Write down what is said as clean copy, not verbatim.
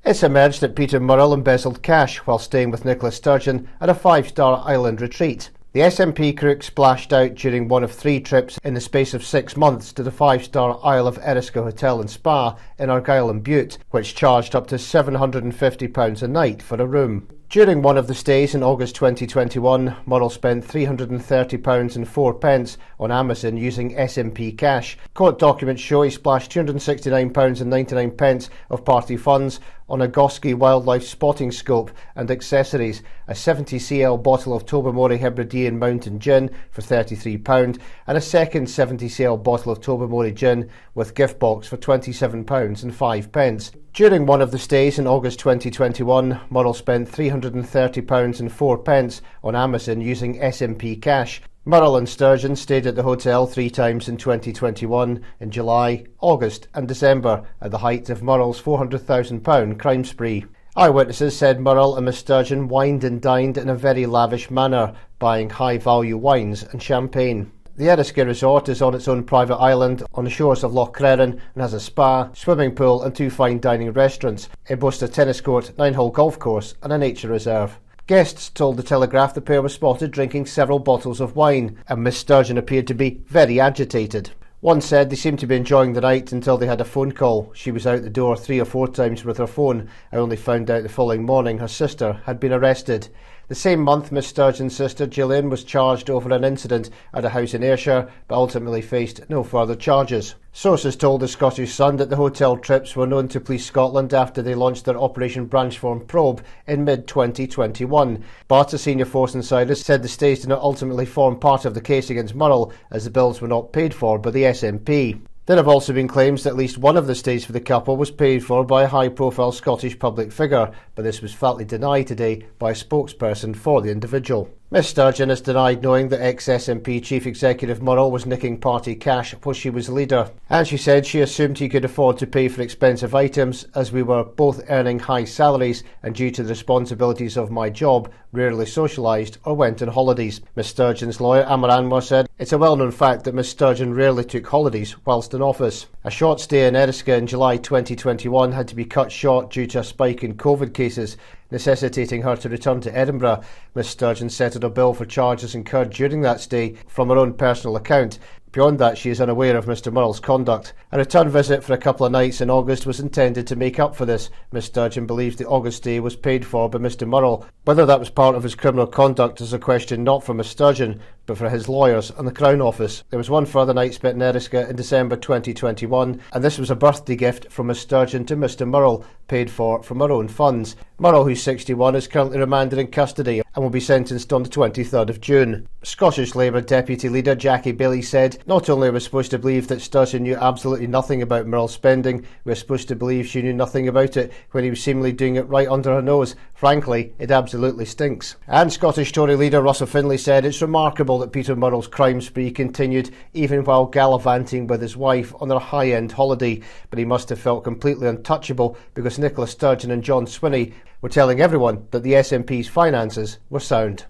It's emerged that Peter Murrell embezzled cash while staying with Nicola Sturgeon at a five-star island retreat. The SNP crook splashed out during one of 3 trips in the space of 6 months to the five-star Isle of Eriska Hotel and Spa in Argyll and Bute, which charged up to £750 a night for a room. During one of the stays in August 2021, Murrell spent £330.04 on Amazon using SNP cash. Court documents show he splashed £269.99 of party funds on a Gosky wildlife spotting scope and accessories, a 70cl bottle of Tobermory Hebridean Mountain Gin for £33, and a second 70cl bottle of Tobermory Gin with gift box for £27.05. During one of the stays in August 2021, Murrell spent £330.04 on Amazon using SNP cash. Murrell and Sturgeon stayed at the hotel 3 times in 2021, in July, August and December, at the height of Murrell's £400,000 crime spree. Eyewitnesses said Murrell and Miss Sturgeon wined and dined in a very lavish manner, buying high-value wines and champagne. The Eriska resort is on its own private island on the shores of Loch Crerran and has a spa, swimming pool and 2 fine dining restaurants. It boasts a tennis court, 9-hole golf course and a nature reserve. Guests told the Telegraph the pair were spotted drinking several bottles of wine, and Miss Sturgeon appeared to be very agitated. One said they seemed to be enjoying the night until they had a phone call. She was out the door 3 or 4 times with her phone. I only found out the following morning her sister had been arrested. The same month, Miss Sturgeon's sister Gillian was charged over an incident at a house in Ayrshire, but ultimately faced no further charges. Sources told the Scottish Sun that the hotel trips were known to Police Scotland after they launched their Operation Branchform probe in mid-2021. But a senior Force insider said the stays did not ultimately form part of the case against Murrell, as the bills were not paid for by the SNP. There have also been claims that at least one of the stays for the couple was paid for by a high-profile Scottish public figure, but this was flatly denied today by a spokesperson for the individual. Miss Sturgeon has denied knowing that ex-SNP Chief Executive Murrell was nicking party cash while she was leader, and she said she assumed he could afford to pay for expensive items as we were both earning high salaries and due to the responsibilities of my job, rarely socialised or went on holidays. Miss Sturgeon's lawyer Amar Anwar said it's a well-known fact that Miss Sturgeon rarely took holidays whilst in office. A short stay in Eriska in July 2021 had to be cut short due to a spike in COVID cases, necessitating her to return to Edinburgh. Miss Sturgeon settled a bill for charges incurred during that stay from her own personal account. Beyond that, she is unaware of Mr Murrell's conduct. A return visit for a couple of nights in August was intended to make up for this. Miss Sturgeon believes the August stay was paid for by Mr Murrell. Whether that was part of his criminal conduct is a question not for Miss Sturgeon, but for his lawyers and the Crown Office. There was one further night spent in Eriska in December 2021, and this was a birthday gift from Miss Sturgeon to Mr Murrell, paid for from her own funds. Murrell, who's 61, is currently remanded in custody and will be sentenced on the 23rd of June. Scottish Labour Deputy Leader Jackie Baillie said, not only are we supposed to believe that Sturgeon knew absolutely nothing about Murrell's spending, we're supposed to believe she knew nothing about it when he was seemingly doing it right under her nose. Frankly, it absolutely stinks. And Scottish Tory leader Russell Finlay said it's remarkable that Peter Murrell's crime spree continued even while gallivanting with his wife on their high-end holiday, but he must have felt completely untouchable because Nicola Sturgeon and John Swinney were telling everyone that the SNP's finances were sound.